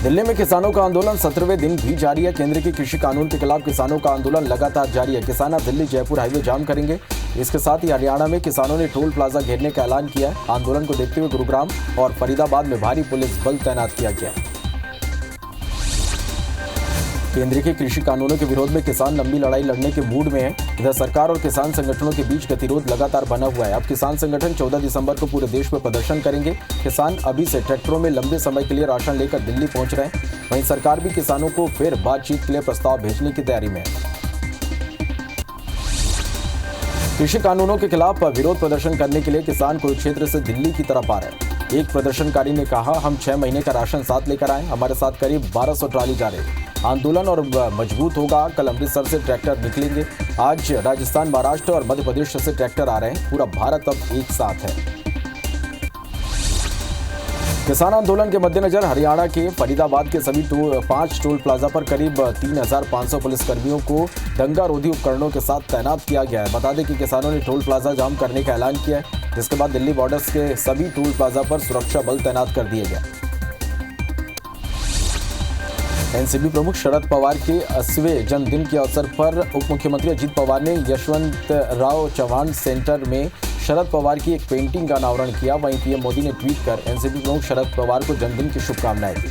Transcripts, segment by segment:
दिल्ली में किसानों का आंदोलन 17वें दिन भी जारी है। केंद्र के कृषि कानून के खिलाफ किसानों का आंदोलन लगातार जारी है। किसान आज दिल्ली जयपुर हाईवे जाम करेंगे। इसके साथ ही हरियाणा में किसानों ने टोल प्लाजा घेरने का ऐलान किया है। आंदोलन को देखते हुए गुरुग्राम और फरीदाबाद में भारी पुलिस बल तैनात किया गया है। केंद्र के कृषि कानूनों के विरोध में किसान लंबी लड़ाई लड़ने के मूड में है। इधर सरकार और किसान संगठनों के बीच गतिरोध लगातार बना हुआ है। अब किसान संगठन 14 दिसंबर को पूरे देश में प्रदर्शन करेंगे। किसान अभी से ट्रैक्टरों में लंबे समय के लिए राशन लेकर दिल्ली पहुंच रहे हैं। वहीं सरकार भी किसानों को फिर बातचीत के लिए प्रस्ताव भेजने की तैयारी में है। कृषि कानूनों के खिलाफ विरोध प्रदर्शन करने के लिए किसान कुरुक्षेत्र से दिल्ली की तरफ आ रहे हैं। एक प्रदर्शनकारी ने कहा, हम 6 महीने का राशन साथ लेकर आए, हमारे साथ करीब 1200 ट्राली जा रही। आंदोलन और मजबूत होगा। कल अमृतसर से ट्रैक्टर निकलेंगे। आज राजस्थान, महाराष्ट्र और मध्य प्रदेश से ट्रैक्टर आ रहे हैं। पूरा भारत अब एक साथ है। किसान आंदोलन के मद्देनजर हरियाणा के फरीदाबाद के सभी 5 टोल प्लाजा पर करीब 3500 पुलिसकर्मियों को दंगा रोधी उपकरणों के साथ तैनात किया गया है। बता दें कि किसानों ने टोल प्लाजा जाम करने का ऐलान किया है, जिसके बाद दिल्ली बॉर्डर्स के सभी टोल प्लाजा पर सुरक्षा बल तैनात कर दिए गए। एनसीपी प्रमुख शरद पवार के 80वें जन्मदिन के अवसर पर उप मुख्यमंत्री अजित पवार ने यशवंतराव चव्हाण सेंटर में शरद पवार की एक पेंटिंग का अनावरण किया। वहीं पीएम मोदी ने ट्वीट कर एनसीपी प्रमुख शरद पवार को जन्मदिन की शुभकामनाएं दी।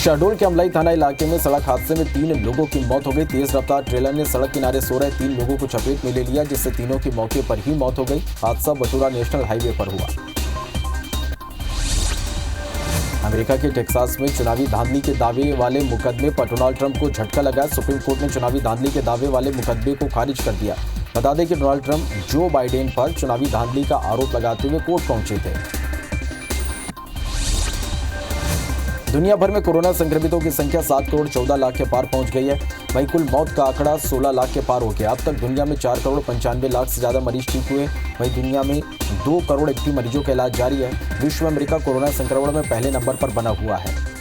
शहडोल के अमलाई थाना इलाके में सड़क हादसे में 3 लोगों की मौत हो गई। तेज रफ्तार ट्रेलर ने सड़क किनारे सो रहे 3 लोगों को चपेट में ले लिया, जिससे तीनों की मौके पर ही मौत हो गई। हादसा बटूरा नेशनल हाईवे पर हुआ। अमेरिका के टेक्सास में चुनावी धांधली के दावे वाले मुकदमे पर डोनाल्ड ट्रंप को झटका लगा। सुप्रीम कोर्ट ने चुनावी धांधली के दावे वाले मुकदमे को खारिज कर दिया। बता दें कि डोनाल्ड ट्रंप जो बाइडेन पर चुनावी धांधली का आरोप लगाते हुए कोर्ट पहुंचे थे। दुनिया भर में कोरोना संक्रमितों की संख्या 7 करोड़ 14 लाख के पार पहुंच गई है। वहीं कुल मौत का आंकड़ा 16 लाख के पार हो गया। अब तक दुनिया में 4 करोड़ 95 लाख से ज्यादा मरीज ठीक हुए। वहीं दुनिया में 2 करोड़ एक्टिव मरीजों का इलाज जारी है। विश्व में अमेरिका कोरोना संक्रमण में पहले नंबर पर बना हुआ है।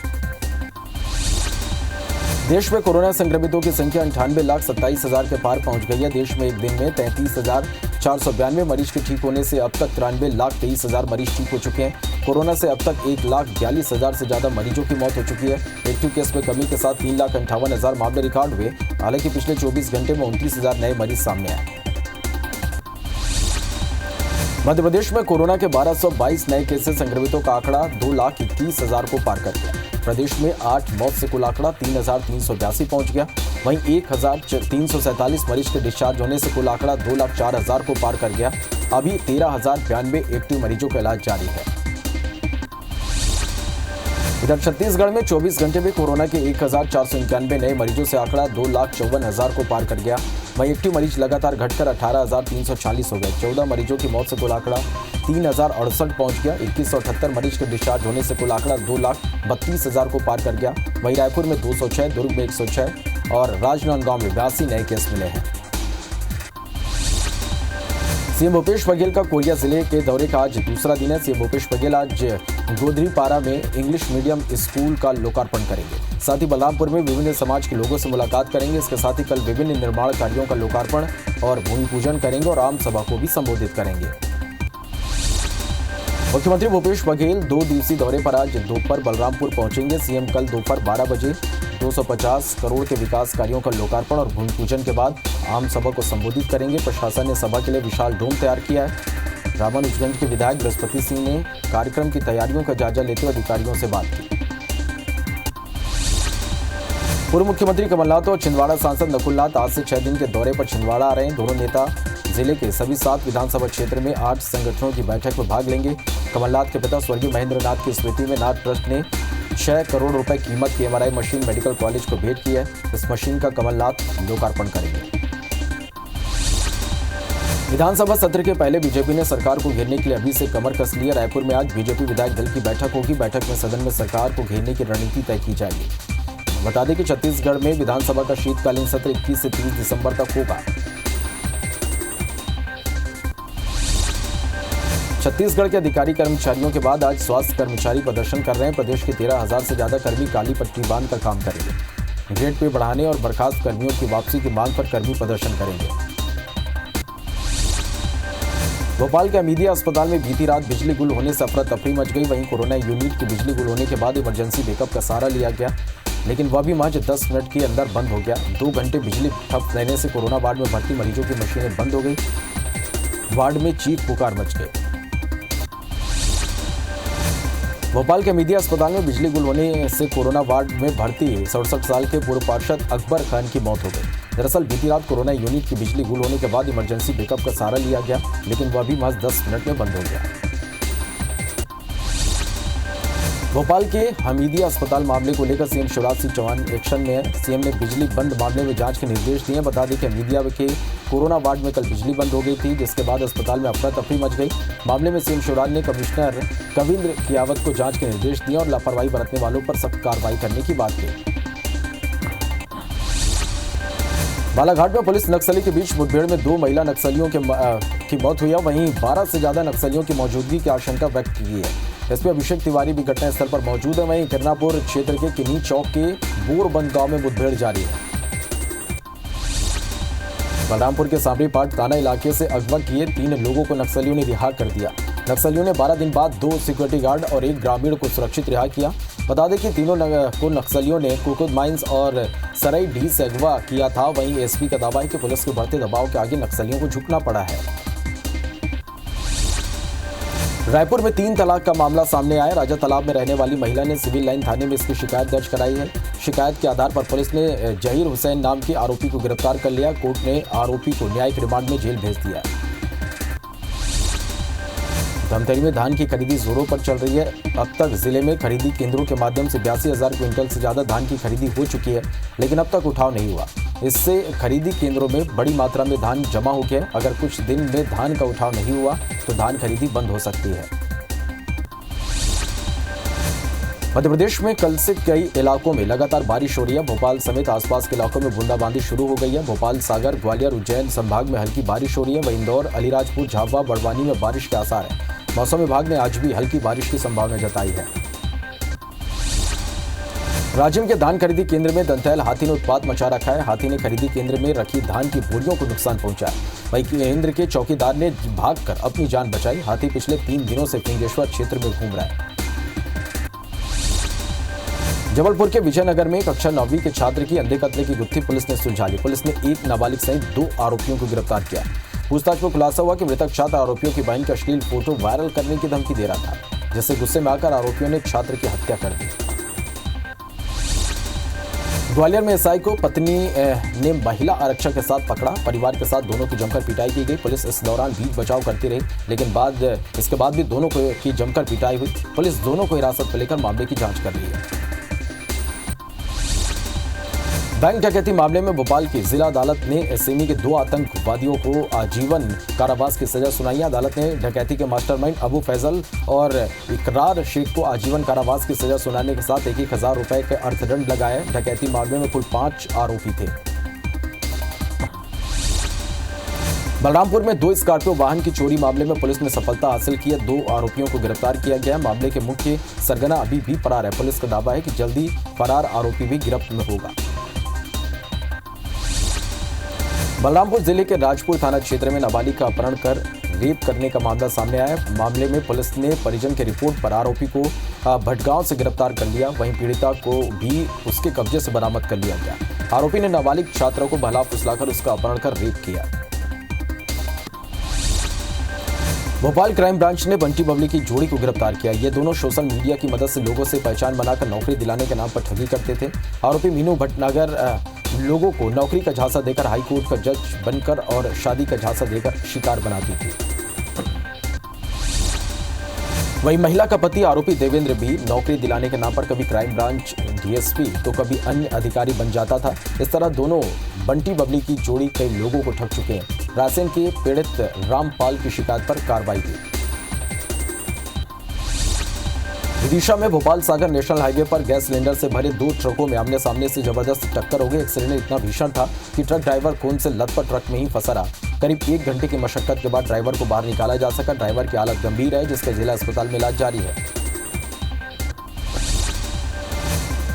देश में कोरोना संक्रमितों की संख्या 98,27,000 के पार पहुंच गई है। देश में एक दिन में 33,492 मरीज के ठीक होने से अब तक 93,23,000 मरीज ठीक हो चुके हैं। कोरोना से अब तक 1,42,000 से ज्यादा मरीजों की मौत हो चुकी है। एक्टिव केस में कमी के साथ 3,58,000 मामले रिकॉर्ड हुए। हालांकि पिछले 24 घंटे में 29,000 नए मरीज सामने आए। मध्य प्रदेश में कोरोना के 1222 नए केस से संक्रमितों का आंकड़ा 2,21,000 को पार कर गया। प्रदेश में 8 मौत से कुल आंकड़ा 3,382 पहुंच गया। वहीं 1,347 मरीज के डिस्चार्ज होने से कुल आंकड़ा 2,04,000 को पार कर गया। अभी 13,092 एक्टिव मरीजों का इलाज जारी है। इधर छत्तीसगढ़ में 24 घंटे में कोरोना के 1,491 नए मरीजों से आंकड़ा 2,54,000 को पार कर गया। वहीं एक्टिव मरीज लगातार घटकर 18,340 हो गए। 14 मरीजों की मौत से कुल आंकड़ा 3,068 पहुंच गया। 2178 मरीज के डिस्चार्ज होने से कुल आंकड़ा 2,32,000 को पार कर गया। वहीं रायपुर में 206, दुर्ग में 106 और राजनांदगांव में 82 नए केस मिले हैं। सीएम भूपेश बघेल का कोरिया जिले के दौरे का आज दूसरा दिन है। सीएम भूपेश बघेल आज गोधरीपारा में इंग्लिश मीडियम स्कूल का लोकार्पण करेंगे। साथ ही बलरामपुर में विभिन्न समाज के लोगों से मुलाकात करेंगे। इसके साथ ही कल विभिन्न निर्माण कार्यों का लोकार्पण और भूमि पूजन करेंगे और आम सभा को भी संबोधित करेंगे। मुख्यमंत्री भूपेश बघेल 2 दिवसीय दौरे पर आज दोपहर बलरामपुर पहुंचेंगे। सीएम कल दोपहर 12 बजे 250 करोड़ के विकास कार्यों का लोकार्पण और भूमि पूजन के बाद आम सभा को संबोधित करेंगे। प्रशासन ने सभा के लिए विशाल डोम तैयार किया है। रामानुजगंज के विधायक बृहस्पति सिंह ने कार्यक्रम की तैयारियों का जायजा लेते हुए अधिकारियों से बात की। पूर्व मुख्यमंत्री कमलनाथ और छिंदवाड़ा सांसद नकुलनाथ आज से 6 दिन के दौरे पर छिंदवाड़ा आ रहे हैं। दोनों नेता जिले के सभी 7 विधानसभा क्षेत्र में 8 संगठनों की बैठक में भाग लेंगे। कमलनाथ के पिता स्वर्गीय महेंद्र नाथ की स्मृति में नाथ ट्रस्ट ने 6 करोड़ रुपए कीमत की MRI मशीन मेडिकल कॉलेज को भेंट की है। इस मशीन का कमलनाथ लोकार्पण करेंगे। विधानसभा सत्र के पहले बीजेपी ने सरकार को घेरने के लिए अभी से कमर कस ली है। रायपुर में आज बीजेपी विधायक दल की बैठक होगी। बैठक में सदन में सरकार को घेरने की रणनीति तय की जाएगी। बता दें कि छत्तीसगढ़ में विधानसभा का शीतकालीन सत्र 21 से 30 दिसंबर तक होगा। छत्तीसगढ़ के अधिकारी कर्मचारियों के बाद आज स्वास्थ्य कर्मचारी प्रदर्शन कर रहे हैं। प्रदेश के 13,000 से ज्यादा कर्मी काली पट्टी बांध कर काम करेंगे। ग्रेड पे बढ़ाने और बर्खास्त कर्मियों की वापसी की मांग पर कर्मी प्रदर्शन करेंगे। भोपाल के हमीदिया अस्पताल में बीती रात बिजली गुल होने से अफरा तफरी मच गई। वहीं कोरोना यूनिट की बिजली गुल होने के बाद इमरजेंसी बैकअप का सहारा लिया गया, लेकिन वह भी महज 10 मिनट के अंदर बंद हो गया। 2 घंटे बिजली ठप रहने से कोरोना वार्ड में भर्ती मरीजों की मशीनें बंद हो गई। वार्ड में चीख पुकार मच गई। भोपाल के हमीदिया अस्पताल में बिजली गुल होने से कोरोना वार्ड में भर्ती 67 साल के पूर्व पार्षद अकबर खान की मौत हो गई। दरअसल बीती रात कोरोना यूनिट की बिजली गुल होने के बाद इमरजेंसी बैकअप का सहारा लिया गया, लेकिन वह भी महज 10 मिनट में बंद हो गया। भोपाल के हमीदिया अस्पताल मामले को लेकर सीएम शिवराज सिंह चौहान एक्शन में है। सीएम ने बिजली बंद मामले में जांच के निर्देश दिए। बता दें कि हमीदिया के कोरोना वार्ड में कल बिजली बंद हो गई थी, जिसके बाद अस्पताल में अफरा तफरी मच गई। मामले में सीएम शिवराज ने कमिश्नर कविंद्र कियावत को जांच के निर्देश दिए और लापरवाही बरतने वालों पर सख्त कार्रवाई करने की बात कही। बालाघाट में पुलिस नक्सली के बीच मुठभेड़ में 2 महिला नक्सलियों की मौत हुई है। वहीं 12 से ज्यादा नक्सलियों की मौजूदगी की आशंका व्यक्त की है। एसपी अभिषेक तिवारी भी घटनास्थल पर मौजूद है। वहीं किरनापुर क्षेत्र के किन्नी चौक के बोरबंद गांव में मुठभेड़ जारी है। बलरामपुर के सांबरी पाट थाना इलाके से अगवा किए 3 लोगों को नक्सलियों ने रिहा कर दिया। नक्सलियों ने 12 दिन बाद 2 सिक्योरिटी गार्ड और 1 ग्रामीण को सुरक्षित रिहा किया। बता दें कि तीनों को नक्सलियों ने कुकुद माइंस और सराई ढी से अगवा किया था। वहीं एसपी का दावा है कि पुलिस के बढ़ते दबाव के आगे नक्सलियों को झुकना पड़ा है। रायपुर में 3 तलाक का मामला सामने आया। राजा तालाब में रहने वाली महिला ने सिविल लाइन थाने में इसकी शिकायत दर्ज कराई है। शिकायत के आधार पर पुलिस ने जहीर हुसैन नाम के आरोपी को गिरफ्तार कर लिया। कोर्ट ने आरोपी को न्यायिक रिमांड में जेल भेज दिया। धमतरी में धान की खरीदी जोरों पर चल रही है। अब तक जिले में खरीदी केंद्रों के माध्यम से 82,000 क्विंटल से ज्यादा धान की खरीदी हो चुकी है, लेकिन अब तक उठाव नहीं हुआ। इससे खरीदी केंद्रों में बड़ी मात्रा में धान जमा हो गया। अगर कुछ दिन में धान का उठाव नहीं हुआ तो धान खरीदी बंद हो सकती है। मध्य प्रदेश में कल से कई इलाकों में लगातार बारिश हो रही है। भोपाल समेत आसपास के इलाकों में बूंदाबांदी शुरू हो गई है। भोपाल, सागर, ग्वालियर, उज्जैन संभाग में हल्की बारिश हो रही है। वहीं इंदौर, अलीराजपुर, झाबुआ, बड़वानी में बारिश के आसार है। मौसम विभाग ने आज भी हल्की बारिश की संभावना जताई है। राज्य के धान खरीदी केंद्र में दंतैल हाथी ने उत्पात मचा रखा है। हाथी ने खरीदी केंद्र में रखी धान की बोरियों को नुकसान पहुंचाया। वहीं केंद्र के चौकीदार ने भागकर अपनी जान बचाई। हाथी पिछले 3 दिनों से फिंगेश्वर क्षेत्र में घूम रहा है। जबलपुर के विजयनगर में कक्षा 9वीं के छात्र की अंधे कत्ले की गुत्थी पुलिस ने सुलझा ली। पुलिस ने 1 नाबालिग सहित 2 आरोपियों को गिरफ्तार किया। पूछताछ में खुलासा हुआ कि मृतक छात्र आरोपियों की बहन का अश्लील फोटो वायरल करने की धमकी दे रहा था, जिससे गुस्से में आकर आरोपियों ने छात्र की हत्या कर दी। ग्वालियर में एसआई को पत्नी ने महिला आरक्षक के साथ पकड़ा। परिवार के साथ दोनों की जमकर पिटाई की गई। पुलिस इस दौरान बीच बचाव करती रही, लेकिन इसके बाद भी दोनों की जमकर पिटाई हुई। पुलिस दोनों को हिरासत में लेकर मामले की जांच कर रही है। बैंक डकैती मामले में भोपाल की जिला अदालत ने सिमी के 2 आतंकवादियों को आजीवन कारावास की सजा सुनाई। अदालत ने डकैती के मास्टरमाइंड अबू फैजल और इकरार शेख को आजीवन कारावास की सजा सुनाने के साथ 1,000 रुपए के अर्थदंड लगाए। डकैती मामले में कुल 5 आरोपी थे। बलरामपुर में 2 स्कॉर्पियो वाहन की चोरी मामले में पुलिस ने सफलता हासिल की है। 2 आरोपियों को गिरफ्तार किया गया। मामले के मुख्य सरगना अभी भी फरार है। पुलिस का दावा है कि जल्दी फरार आरोपी भी गिरफ्त में होगा। बलरामपुर जिले के राजपुर थाना क्षेत्र में नाबालिग का अपहरण कर रेप करने का मामला सामने आया। मामले में पुलिस ने परिजन की रिपोर्ट पर आरोपी को भटगांव से गिरफ्तार कर लिया। वहीं पीड़िता को भी उसके कब्जे से बरामद कर लिया गया। आरोपी ने नाबालिग छात्रा को बहला फुसलाकर उसका अपहरण कर रेप किया। भोपाल क्राइम ब्रांच ने बंटी बबली की जोड़ी को गिरफ्तार किया। ये दोनों सोशल मीडिया की मदद से लोगों से पहचान बनाकर नौकरी दिलाने के नाम पर ठगी करते थे। आरोपी मीनू भटनागर लोगों को नौकरी का झांसा देकर हाईकोर्ट का जज बनकर और शादी का झांसा देकर शिकार बनाती थी। वहीं महिला का पति आरोपी देवेंद्र भी नौकरी दिलाने के नाम पर कभी क्राइम ब्रांच डीएसपी तो कभी अन्य अधिकारी बन जाता था। इस तरह दोनों बंटी बबली की जोड़ी कई लोगों को ठग चुके हैं। रायसेन के पीड़ित रामपाल की शिकायत पर कार्रवाई हुई। विदिशा में भोपाल सागर नेशनल हाईवे पर गैस सिलेंडर से भरे 2 ट्रकों में आमने सामने से जबरदस्त टक्कर हो गई। एक सिलेंडर इतना भीषण था कि ट्रक ड्राइवर खून से लथपथ ट्रक में ही फंसा रहा। करीब 1 घंटे की मशक्कत के बाद ड्राइवर को बाहर निकाला जा सका। ड्राइवर की हालत गंभीर है, जिसके जिला अस्पताल में इलाज जारी है।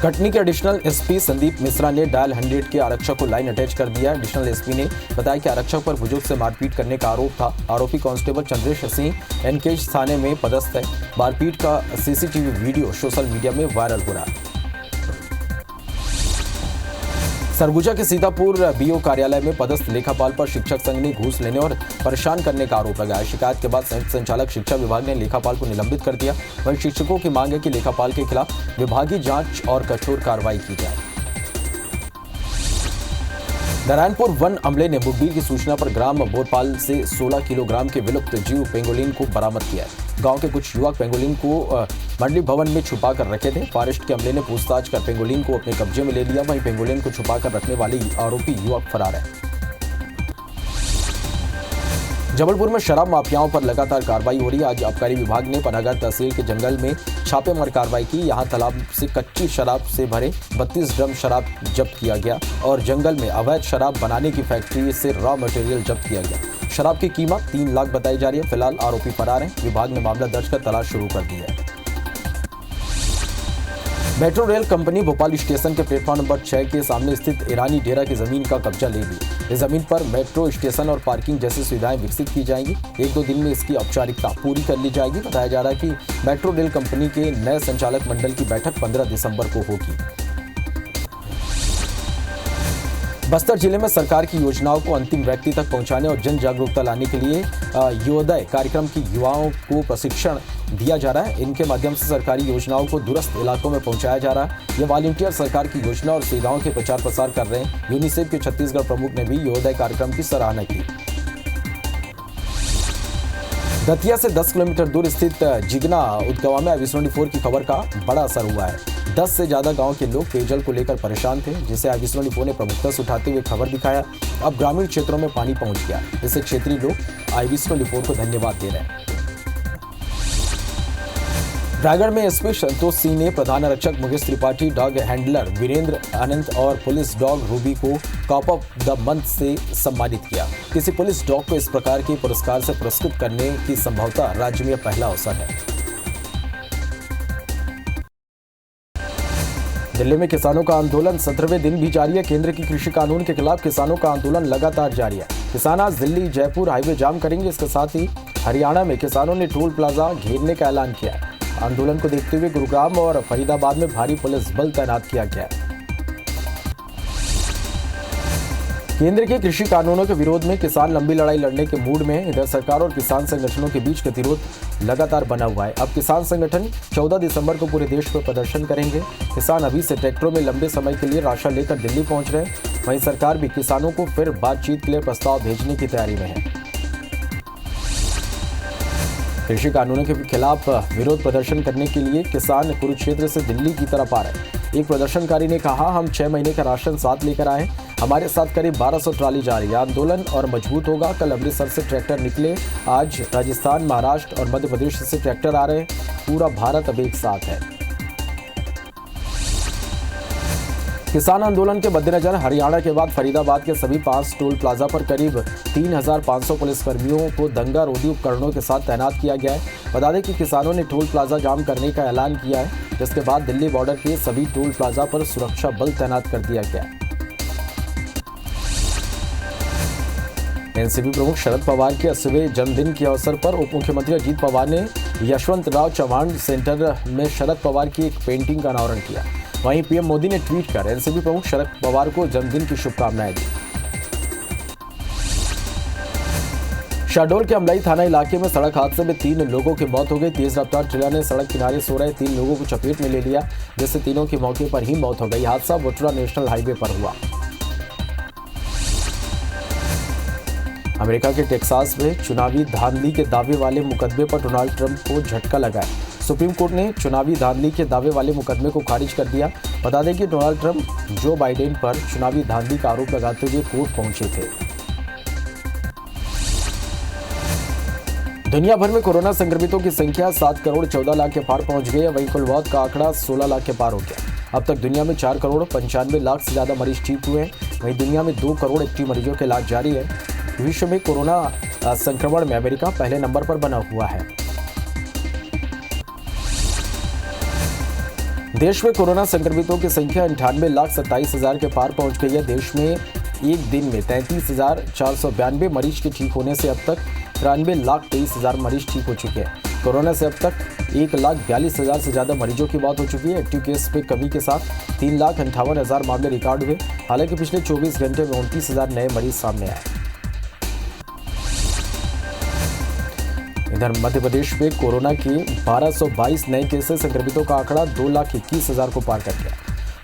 कटनी के एडिशनल एसपी संदीप मिश्रा ने डायल 100 के आरक्षक को लाइन अटैच कर दिया। एडिशनल एसपी ने बताया कि आरक्षक पर बुजुर्ग से मारपीट करने का आरोप था। आरोपी कांस्टेबल चंद्रेश सिंह एनकेश थाने में पदस्थ है। मारपीट का सीसीटीवी वीडियो सोशल मीडिया में वायरल हो रहा है। सरगुजा के सीतापुर बीओ कार्यालय में पदस्थ लेखापाल पर शिक्षक संघ ने घूस लेने और परेशान करने का आरोप लगाया। शिकायत के बाद संयुक्त संचालक शिक्षा विभाग ने लेखापाल को निलंबित कर दिया। वहीं शिक्षकों की मांग है कि लेखापाल के खिलाफ विभागीय जांच और कठोर कार्रवाई की जाए। नारायणपुर वन अमले ने मुखबिर की सूचना पर ग्राम बोरपाल से 16 किलोग्राम के विलुप्त जीव पेंगोलिन को बरामद किया है। गांव के कुछ युवक पेंगोलिन को मंडली भवन में छुपा कर रखे थे। फॉरेस्ट के अमले ने पूछताछ कर पेंगोलिन को अपने कब्जे में ले लिया। वहीं पेंगोलिन को छुपा कर रखने वाले आरोपी युवक फरार है। जबलपुर में शराब माफियाओं पर लगातार कार्रवाई हो रही है। आज आबकारी विभाग ने पनागर तहसील के जंगल में छापेमार कार्रवाई की। यहां तालाब से कच्ची शराब से भरे 32 ड्रम शराब जब्त किया गया और जंगल में अवैध शराब बनाने की फैक्ट्री से रॉ मटेरियल जब्त किया गया। शराब की कीमत 3 लाख बताई जा रही है। फिलहाल आरोपी फरार हैं। विभाग ने मामला दर्ज कर तलाश शुरू कर दी है। Metro rail company Bhopal station के प्लेटफॉर्म नंबर 6 के सामने स्थित ईरानी डेरा की जमीन का कब्जा ले ली। इस जमीन पर मेट्रो स्टेशन और पार्किंग जैसी सुविधाएं विकसित की जाएंगी। 1-2 दिन में इसकी औपचारिकता पूरी कर ली जाएगी। बताया जा रहा है कि मेट्रो रेल कंपनी के नए संचालक मंडल की बैठक 15 दिसंबर को होगी। बस्तर जिले में सरकार की योजनाओं को अंतिम व्यक्ति तक पहुंचाने और जन जागरूकता लाने के लिए योदय कार्यक्रम की युवाओं को प्रशिक्षण दिया जा रहा है। इनके माध्यम से सरकारी योजनाओं को दूरस्थ इलाकों में पहुंचाया जा रहा है। ये वॉलंटियर सरकार की योजना और सुविधाओं के प्रचार प्रसार कर रहे हैं। यूनिसेफ के छत्तीसगढ़ प्रमुख ने भी योदय कार्यक्रम की सराहना की। दतिया से 10 किलोमीटर दूर स्थित जिगना उदगवा में IB-24 की खबर का बड़ा असर हुआ है। 10 से ज्यादा गांव के लोग पेयजल को लेकर परेशान थे, जिसे IB-24 ने प्रमुखता से उठाते हुए खबर दिखाया। अब ग्रामीण क्षेत्रों में पानी पहुंच गया। इससे क्षेत्रीय लोग IB-24 को धन्यवाद दे रहे हैं। रायगढ़ में एसपी संतोष सिंह ने प्रधान आरक्षक मुकेश त्रिपाठी, डॉग हैंडलर वीरेंद्र अनंत और पुलिस डॉग रूबी को कॉप ऑफ द मंथ से सम्मानित किया। किसी पुलिस डॉग को इस प्रकार के पुरस्कार से पुरस्कृत करने की संभवतः राज्य में पहला अवसर है। दिल्ली में किसानों का आंदोलन 17वें दिन भी जारी है। केंद्र की कृषि कानून के खिलाफ किसानों का आंदोलन लगातार जारी है। किसान आज दिल्ली जयपुर हाईवे जाम करेंगे। इसके साथ ही हरियाणा में किसानों ने टोल प्लाजा घेरने का ऐलान किया है। आंदोलन को देखते हुए गुरुग्राम और फरीदाबाद में भारी पुलिस बल तैनात किया गया है। केंद्र के कृषि कानूनों के विरोध में किसान लंबी लड़ाई लड़ने के मूड में हैं। इधर सरकार और किसान संगठनों के बीच गतिरोध लगातार बना हुआ है। अब किसान संगठन 14 दिसंबर को पूरे देश में प्रदर्शन करेंगे। किसान अभी से ट्रैक्टरों में लंबे समय के लिए राशन लेकर दिल्ली पहुंच रहे हैं। वहीं सरकार भी किसानों को फिर बातचीत के लिए प्रस्ताव भेजने की तैयारी में है। कृषि कानूनों के खिलाफ विरोध प्रदर्शन करने के लिए किसान कुरुक्षेत्र से दिल्ली की तरफ आ रहे हैं। एक प्रदर्शनकारी ने कहा, हम 6 महीने का राशन साथ लेकर आए। हमारे साथ करीब 1200 ट्राली जा रही है। आंदोलन और मजबूत होगा। कल अमृतसर से ट्रैक्टर निकले। आज राजस्थान, महाराष्ट्र और मध्य प्रदेश से ट्रैक्टर आ रहे हैं। पूरा भारत अब एक साथ है। किसान आंदोलन के मद्देनजर हरियाणा के बाद फरीदाबाद के सभी 5 टोल प्लाजा पर करीब 3500 पुलिसकर्मियों को दंगा रोधी उपकरणों के साथ तैनात किया गया है। बता दें कि किसानों ने टोल प्लाजा जाम करने का ऐलान किया है, जिसके बाद दिल्ली बॉर्डर के सभी टोल प्लाजा पर सुरक्षा बल तैनात कर दिया गया है। एनसीपी प्रमुख शरद पवार के 80वें जन्मदिन के अवसर पर उप मुख्यमंत्री अजीत पवार ने यशवंतराव चव्हाण सेंटर में शरद पवार की एक पेंटिंग का अनावरण किया। वहीं पीएम मोदी ने ट्वीट कर एनसीपी प्रमुख शरद पवार को जन्मदिन की शुभकामनाएं दी। शहडोल के अमलाई थाना इलाके में सड़क हादसे में 3 लोगों की मौत हो गई। तेज रफ्तार ट्रेलर ने सड़क किनारे सो रहे 3 लोगों को चपेट में ले लिया, जिससे तीनों की मौके पर ही मौत हो गई। हादसा वटुरा नेशनल हाईवे पर हुआ। अमेरिका के टेक्सास में चुनावी धांधली के दावे वाले मुकदमे पर डोनाल्ड ट्रंप को झटका लगा है। सुप्रीम कोर्ट ने चुनावी धांधली के दावे वाले मुकदमे को खारिज कर दिया। बता दें कि डोनाल्ड ट्रंप जो बाइडेन पर चुनावी धांधली का आरोप लगाते हुए कोर्ट पहुंचे थे। दुनिया भर में कोरोना संक्रमितों की संख्या 7 करोड़ 14 लाख के पार पहुंच गई है। वहीं कुल मौत का आंकड़ा 16 लाख के पार हो गया। अब तक दुनिया में 4 करोड़ 95 लाख से ज्यादा मरीज ठीक हुए हैं। वहीं दुनिया में 2 करोड़ एक्टिव मरीजों का इलाज जारी है। विश्व में कोरोना संक्रमण में अमेरिका पहले नंबर पर बना हुआ है। देश में कोरोना संक्रमितों की संख्या 98,27,000 के पार पहुंच गई है। देश में एक दिन में 33,492 मरीज के ठीक होने से अब तक 93,23,000 मरीज ठीक हो चुके हैं। कोरोना से अब तक 1,42,000 से ज्यादा मरीजों की मौत हो चुकी है। एक्टिव केस में कमी के साथ 3,58,000 मामले रिकॉर्ड हुए। हालांकि पिछले 24 घंटे में 29,000 नए मरीज सामने आए। इधर मध्य प्रदेश में कोरोना के 1222 नए केसेस, संक्रमितों का आंकड़ा 2,21,000 को पार कर गया।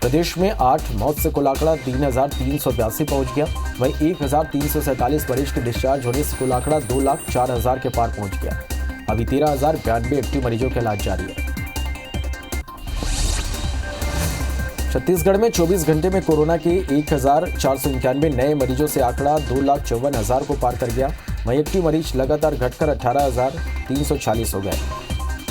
प्रदेश में 8 मौत से कुल आंकड़ा 3,382 पहुंच गया। वहीं 1,347 मरीज के डिस्चार्ज होने से कुल आंकड़ा 2,04,000 के पार पहुंच गया। अभी 13,092 एक्टिव मरीजों का इलाज जारी है। छत्तीसगढ़ में 24 घंटे में कोरोना के 1,491 नए मरीजों से आंकड़ा 2,54,000 को पार कर गया। वहीं एक्टिव मरीज लगातार घटकर 18,346 हो गए।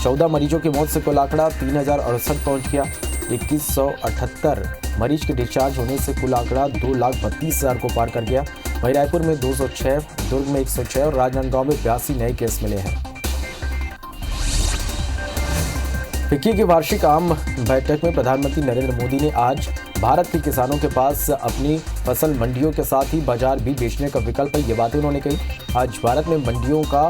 14 मरीजों की मौत से कुल आंकड़ा 3,068 पहुंच गया। 2,178 मरीज के डिस्चार्ज होने से कुल आंकड़ा 2,32,000 को पार कर गया। वहीं रायपुर में 206, दुर्ग में 106 और राजनांदगांव में 82 नए केस मिले हैं। फिक्की की वार्षिक आम बैठक में प्रधानमंत्री नरेंद्र मोदी ने आज भारत के किसानों के पास अपनी फसल मंडियों के साथ ही बाजार भी बेचने का विकल्प है। ये बातें उन्होंने कही। आज भारत में मंडियों का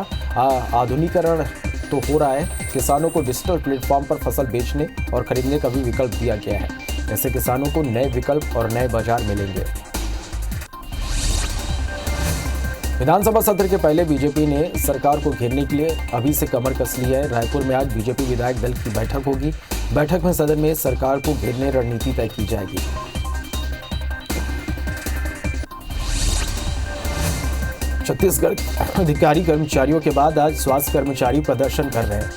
आधुनिकीकरण तो हो रहा है, किसानों को डिजिटल प्लेटफॉर्म पर फसल बेचने और खरीदने का भी विकल्प दिया गया है। ऐसे किसानों को नए विकल्प और नए बाजार मिलेंगे। विधानसभा सत्र के पहले बीजेपी ने सरकार को घेरने के लिए अभी से कमर कस ली है। रायपुर में आज बीजेपी विधायक दल की बैठक होगी। बैठक में सदन में सरकार को घेरने रणनीति तय की जाएगी। छत्तीसगढ़ अधिकारी कर्मचारियों के बाद आज स्वास्थ्य कर्मचारी प्रदर्शन कर रहे हैं।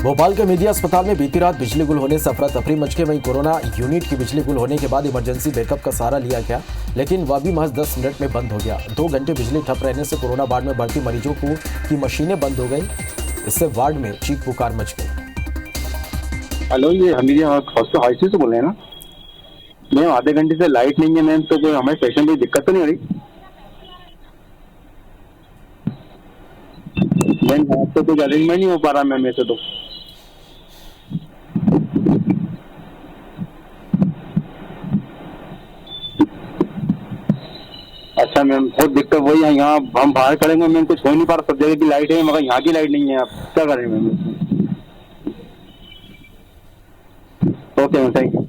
भोपाल के मीडिया अस्पताल में बीती रात बिजली गुल होने से अफरा तफरी मच गई। वहीं कोरोना यूनिट की बिजली गुल होने के बाद इमरजेंसी बैकअप का सहारा लिया गया, लेकिन वह भी महज 10 मिनट में बंद हो गया। 2 घंटे बिजली ठप रहने से कोरोना वार्ड में भर्ती मरीजों की मशीनें बंद हो गई। इससे वार्ड में चीख पुकार मच गई। हेलो, ये हमीदिया हॉस्पिटल से बोल रहे हैं ना मैम? आधे घंटे से लाइट नहीं है मैम, तो कोई हमारे पेशेंट को दिक्कत तो नहीं हो रही मैम? यहाँ तो कुछ अरेंजमेंट नहीं हो पा रहा मैम ऐसे तो। अच्छा मैम, बहुत दिक्कत वही है। यहाँ हम बाहर खड़ेंगे मैम, कुछ हो नहीं पा रहा। सब जगह की लाइट है मगर यहाँ की लाइट नहीं है। आप क्या करें ma'am? Okay ma'am, thank you.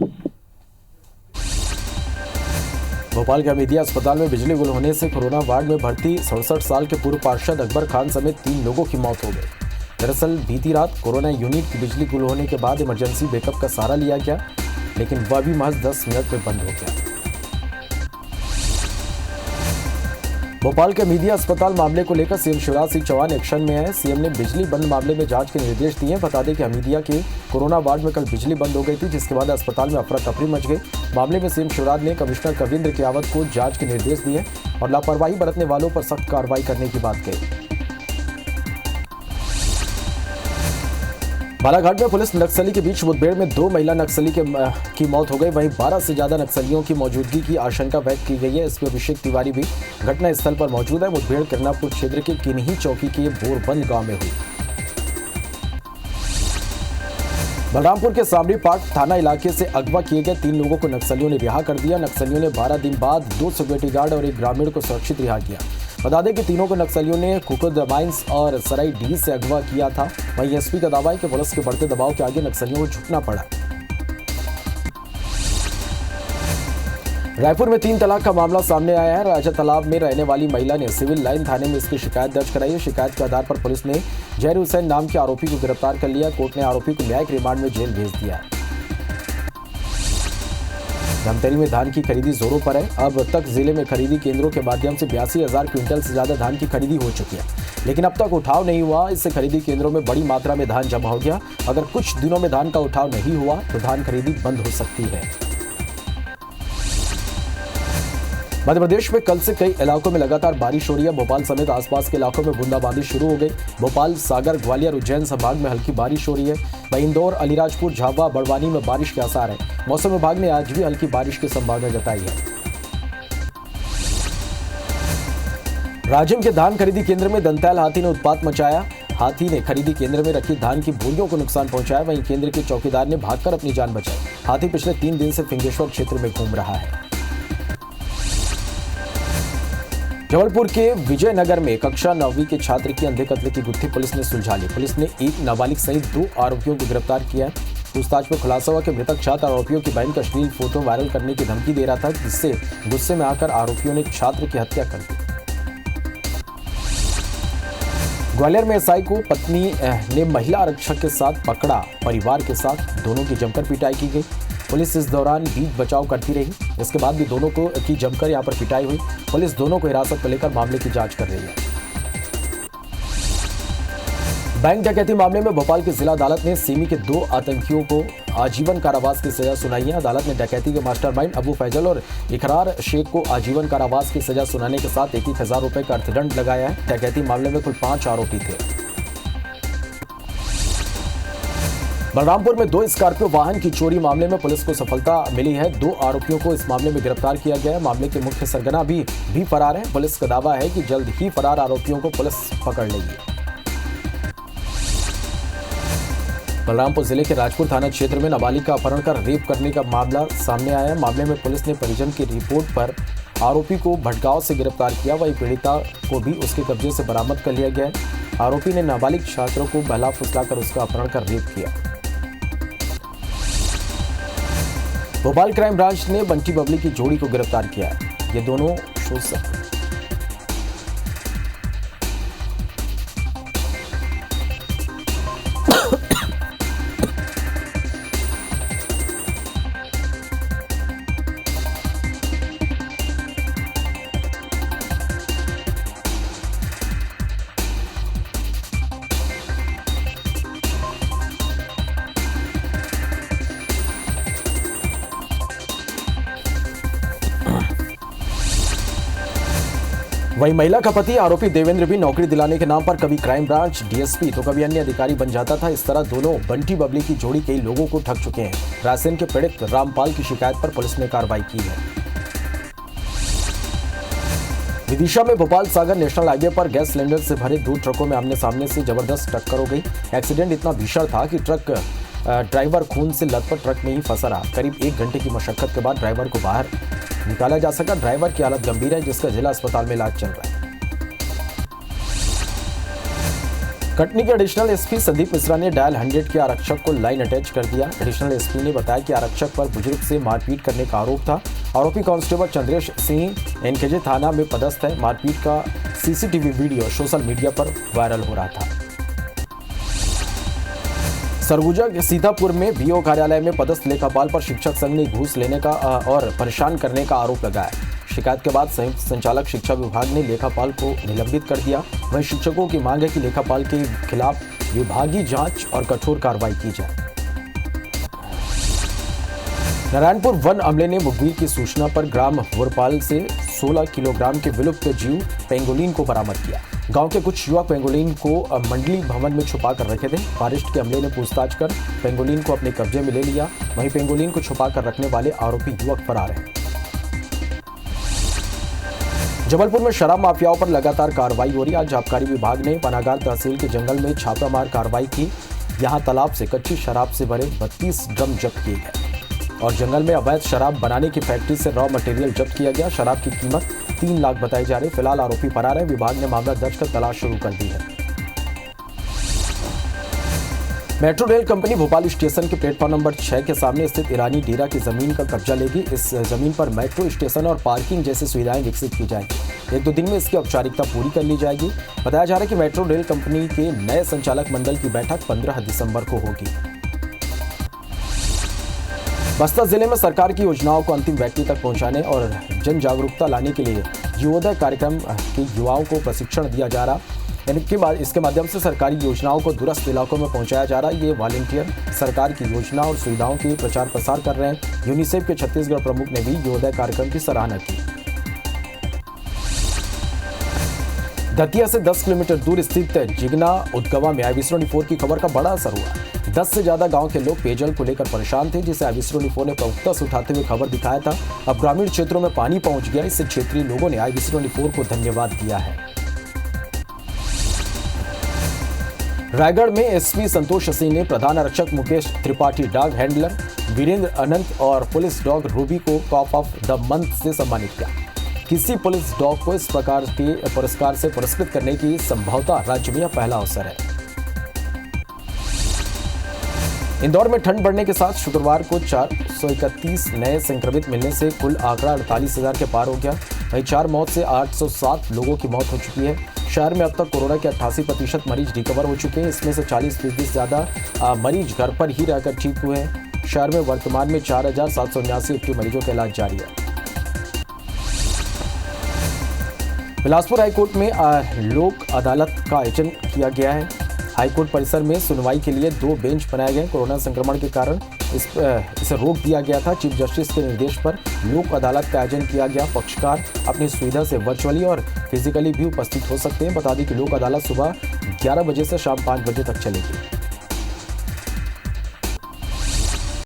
Bhopal के हमीदिया अस्पताल में बिजली गुल होने से कोरोना वार्ड में भर्ती 67 साल के पूर्व पार्षद अकबर खान समेत 3 लोगों की मौत हो गई। दरअसल बीती रात कोरोना यूनिट की बिजली गुल होने के बाद इमरजेंसी बैकअप का सहारा लिया गया, लेकिन वह भी महज 10 मिनट में बंद हो गया। भोपाल के हमीदिया अस्पताल मामले को लेकर सीएम शिवराज सिंह चौहान एक्शन में है। सीएम ने बिजली बंद मामले में जांच के निर्देश दिए। बता दें कि हमीदिया के कोरोना वार्ड में कल बिजली बंद हो गई थी, जिसके बाद अस्पताल में अफरा तफरी मच गई। मामले में सीएम शिवराज ने कमिश्नर कविंद्र कियावत को जांच के निर्देश दिए और लापरवाही बरतने वालों पर सख्त कार्रवाई करने की बात कही। बालाघाट में पुलिस नक्सली के बीच मुठभेड़ में 2 महिला नक्सली की मौत हो गई। वहीं 12 से ज्यादा नक्सलियों की मौजूदगी की आशंका व्यक्त की गई है। एसपी अभिषेक तिवारी भी घटना स्थल पर मौजूद है। मुठभेड़ करनापुर क्षेत्र के किन्ही चौकी के बोरबंद गांव में हुई। बलरामपुर के सामरी पाट थाना इलाके से अगवा किए गए 3 लोगों को नक्सलियों ने रिहा कर दिया। नक्सलियों ने 12 दिन बाद 2 सिक्योरिटी गार्ड और 1 ग्रामीण को सुरक्षित रिहा किया। बता दें कि तीनों को नक्सलियों ने कुकुद माइंस और सराई डी से अगवा किया था। वहीं एसपी का दावा है कि पुलिस के बढ़ते दबाव के आगे नक्सलियों को झुकना पड़ा। रायपुर में 3 तलाक का मामला सामने आया है। राजा तालाब में रहने वाली महिला ने सिविल लाइन थाने में इसकी शिकायत दर्ज कराई है। शिकायत के आधार पर पुलिस ने जहर हुसैन नाम के आरोपी को गिरफ्तार कर लिया। कोर्ट ने आरोपी को न्यायिक रिमांड में जेल भेज दिया। धमतरी में धान की खरीदी जोरों पर है। अब तक जिले में खरीदी केंद्रों के माध्यम से 82,000 क्विंटल से ज्यादा धान की खरीदी हो चुकी है, लेकिन अब तक उठाव नहीं हुआ। इससे खरीदी केंद्रों में बड़ी मात्रा में धान जमा हो गया। अगर कुछ दिनों में धान का उठाव नहीं हुआ तो धान खरीदी बंद हो सकती है। मध्य प्रदेश में कल से कई इलाकों में लगातार बारिश हो रही है। भोपाल समेत आसपास के इलाकों में बूंदाबांदी शुरू हो गई। भोपाल, सागर, ग्वालियर, उज्जैन संभाग में हल्की बारिश हो रही है। वहीं इंदौर, अलीराजपुर, झाबुआ, बड़वानी में बारिश के आसार है। मौसम विभाग ने आज भी हल्की बारिश की संभावना जताई है। राजिम के धान खरीदी केंद्र में दंतैल हाथी ने उत्पात मचाया। हाथी ने खरीदी केंद्र में रखी धान की बोरियों को नुकसान पहुंचाया। वहीं केंद्र के चौकीदार ने भागकर अपनी जान बचाई। हाथी पिछले 3 दिन से फिंगेश्वर क्षेत्र में घूम रहा है। जबलपुर के विजयनगर में कक्षा 9वीं के छात्र की अंधे कत्ल की गुत्थी पुलिस ने सुलझा ली। पुलिस ने एक नाबालिग सहित 2 आरोपियों को गिरफ्तार किया है। पूछताछ में खुलासा हुआ कि मृतक छात्र आरोपियों की बहन का अश्लील फोटो वायरल करने की धमकी दे रहा था, जिससे गुस्से में आकर आरोपियों ने छात्र की हत्या कर दी। ग्वालियर में एसआई को पत्नी ने महिला आरक्षक के साथ पकड़ा। परिवार के साथ दोनों की जमकर पिटाई की गई। पुलिस इस दौरान बीच बचाव करती रही। इसके बाद भी दोनों की जमकर यहां पर पिटाई हुई। पुलिस दोनों को हिरासत में लेकर मामले की जांच कर रही है। बैंक डकैती मामले में भोपाल की जिला अदालत ने सिमी के 2 आतंकियों को आजीवन कारावास की सजा सुनाई है। अदालत ने डकैती के मास्टरमाइंड अबू फैजल और इकरार शेख को आजीवन कारावास की सजा सुनाने के साथ 1,000 रुपए का अर्थदंड लगाया है। डकैती मामले में कुल 5 आरोपी थे। बलरामपुर में 2 स्कॉर्पियो वाहन की चोरी मामले में पुलिस को सफलता मिली है। 2 आरोपियों को इस मामले में गिरफ्तार किया गया है। मामले के मुख्य सरगना भी फरार है। पुलिस का दावा है कि जल्द ही फरार आरोपियों को पुलिस पकड़ लेगी। बलरामपुर जिले के राजपुर थाना क्षेत्र में नाबालिग का अपहरण कर रेप करने का मामला सामने आया है। मामले में पुलिस ने परिजन की रिपोर्ट पर आरोपी को भटगांव से गिरफ्तार किया। वहीं पीड़िता को भी उसके कब्जे से बरामद कर लिया गया है। आरोपी ने नाबालिग छात्रों को बहला फुसलाकर उसका अपहरण कर रेप किया। भोपाल क्राइम ब्रांच ने बंटी बबली की जोड़ी को गिरफ्तार किया है। ये दोनों शोषक वहीं महिला का पति आरोपी देवेंद्र भी नौकरी दिलाने के नाम पर कभी क्राइम ब्रांच डीएसपी तो कभी अन्य अधिकारी बन जाता था। इस तरह दोनों बंटी बबली की जोड़ी कई लोगों को ठग चुके हैं। रायसेन के पीड़ित रामपाल की शिकायत पर पुलिस ने कार्रवाई की है। विदिशा में भोपाल सागर नेशनल हाईवे पर गैस सिलेंडर से भरे 2 ट्रकों में आमने सामने से जबरदस्त टक्कर हो गई। एक्सीडेंट इतना भीषण था कि ट्रक ड्राइवर खून से लथपथ ट्रक में ही फंसा रहा। करीब 1 घंटे की मशक्कत के बाद ड्राइवर को बाहर निकाला जा सका। ड्राइवर की हालत गंभीर है, जिसका जिला अस्पताल में इलाज चल रहा है। कटनी के एडिशनल एसपी संदीप मिश्रा ने डायल 100 के आरक्षक को लाइन अटैच कर दिया। एडिशनल एसपी ने बताया कि आरक्षक पर बुजुर्ग से मारपीट करने का आरोप था। आरोपी कांस्टेबल चंद्रेश सिंह एनकेजे थाना में पदस्थ है। मारपीट का सीसीटीवी वीडियो सोशल मीडिया पर वायरल हो रहा था। सरगुजा के सीतापुर में बीओ कार्यालय में पदस्थ लेखापाल पर शिक्षक संघ ने घूस लेने का और परेशान करने का आरोप लगाया। शिकायत के बाद संयुक्त संचालक शिक्षा विभाग ने लेखापाल को निलंबित कर दिया। वहीं शिक्षकों की मांग है कि लेखापाल के खिलाफ विभागीय जांच और कठोर कार्रवाई की जाए। नारायणपुर वन अमले ने मुखबिर की सूचना पर ग्राम वुरपाल से 16 किलोग्राम के विलुप्त जीव पेंगोलिन को बरामद किया। गांव के कुछ युवक पेंगोलिन को मंडली भवन में छुपा कर रखे थे। फॉरेस्ट के अमले ने पूछताछ कर पेंगोलिन को अपने कब्जे में ले लिया। वहीं पेंगोलिन को छुपा कर रखने वाले आरोपी युवक फरार हैं। जबलपुर में शराब माफियाओं पर लगातार कार्रवाई हो रही है। आज आबकारी विभाग ने पनागार तहसील के जंगल में छापामार कार्रवाई की। यहां तालाब से कच्ची शराब से भरे 32 ड्रम जब्त किए गए और जंगल में अवैध शराब बनाने की फैक्ट्री से रॉ मटेरियल जब्त किया गया। शराब की कीमत 3 लाख बताई जा रही। फिलहाल आरोपी फरार है। विभाग ने मामला दर्ज कर तलाश शुरू कर दी है। Metro rail company Bhopal station के प्लेटफॉर्म नंबर 6 के सामने स्थित ईरानी डेरा की जमीन का कब्जा लेगी। इस जमीन पर मेट्रो स्टेशन और पार्किंग जैसी सुविधाएं विकसित की जाएंगी। 1-2 दिन में इसकी औपचारिकता पूरी कर ली जाएगी। बताया जा रहा है कि मेट्रो रेल कंपनी के नए संचालक मंडल की बैठक 15 दिसंबर को होगी। बस्तर जिले में सरकार की योजनाओं को अंतिम व्यक्ति तक पहुंचाने और जन जागरूकता लाने के लिए युवोदय कार्यक्रम के युवाओं को प्रशिक्षण दिया जा रहा। इसके माध्यम से सरकारी योजनाओं को दूरस्थ इलाकों में पहुंचाया जा रहा है। ये वॉलंटियर सरकार की योजना और सुविधाओं की प्रचार प्रसार कर रहे हैं। यूनिसेफ के छत्तीसगढ़ प्रमुख ने भी युवोदय कार्यक्रम की सराहना की। दतिया से 10 किलोमीटर दूर स्थित जिगना उदगवा में IB/4 की खबर का बड़ा असर हुआ। 10 से ज्यादा गांव के लोग पेयजल को लेकर परेशान थे, जिसे IB/4 ने प्रमुखता से उठाते हुए खबर दिखाया था। अब ग्रामीण क्षेत्रों में पानी पहुंच गया, इससे क्षेत्रीय लोगों ने IB/4 को धन्यवाद दिया है। रायगढ़ में एसपी संतोष सिंह ने प्रधान आरक्षक मुकेश त्रिपाठी, डॉग हैंडलर वीरेंद्र अनंत और पुलिस डॉग रूबी को कॉप ऑफ द मंथ से सम्मानित किया। किसी पुलिस डॉग को इस प्रकार के पुरस्कार से पुरस्कृत करने की संभवतः राज्य में यह पहला अवसर है। इंदौर में ठंड बढ़ने के साथ शुक्रवार को 431 नए संक्रमित मिलने से कुल आंकड़ा 48,000 के पार हो गया। वहीं 4 मौत से 807 लोगों की मौत हो चुकी है। शहर में अब तक कोरोना के 88% मरीज रिकवर हो चुके हैं। इसमें से 40% से ज्यादा मरीज घर पर ही रहकर ठीक हुए हैं। शहर में वर्तमान में 4,779 एक्टिव मरीजों का इलाज जारी है। बिलासपुर हाईकोर्ट में लोक अदालत का आयोजन किया गया है। हाईकोर्ट परिसर में सुनवाई के लिए 2 बेंच बनाए गए। कोरोना संक्रमण के कारण इसे रोक दिया गया था। चीफ जस्टिस के निर्देश पर लोक अदालत का आयोजन किया गया। पक्षकार अपनी सुविधा से वर्चुअली और फिजिकली भी उपस्थित हो सकते हैं। बता दें कि लोक अदालत सुबह 11 बजे से शाम 5 बजे तक चलेगी।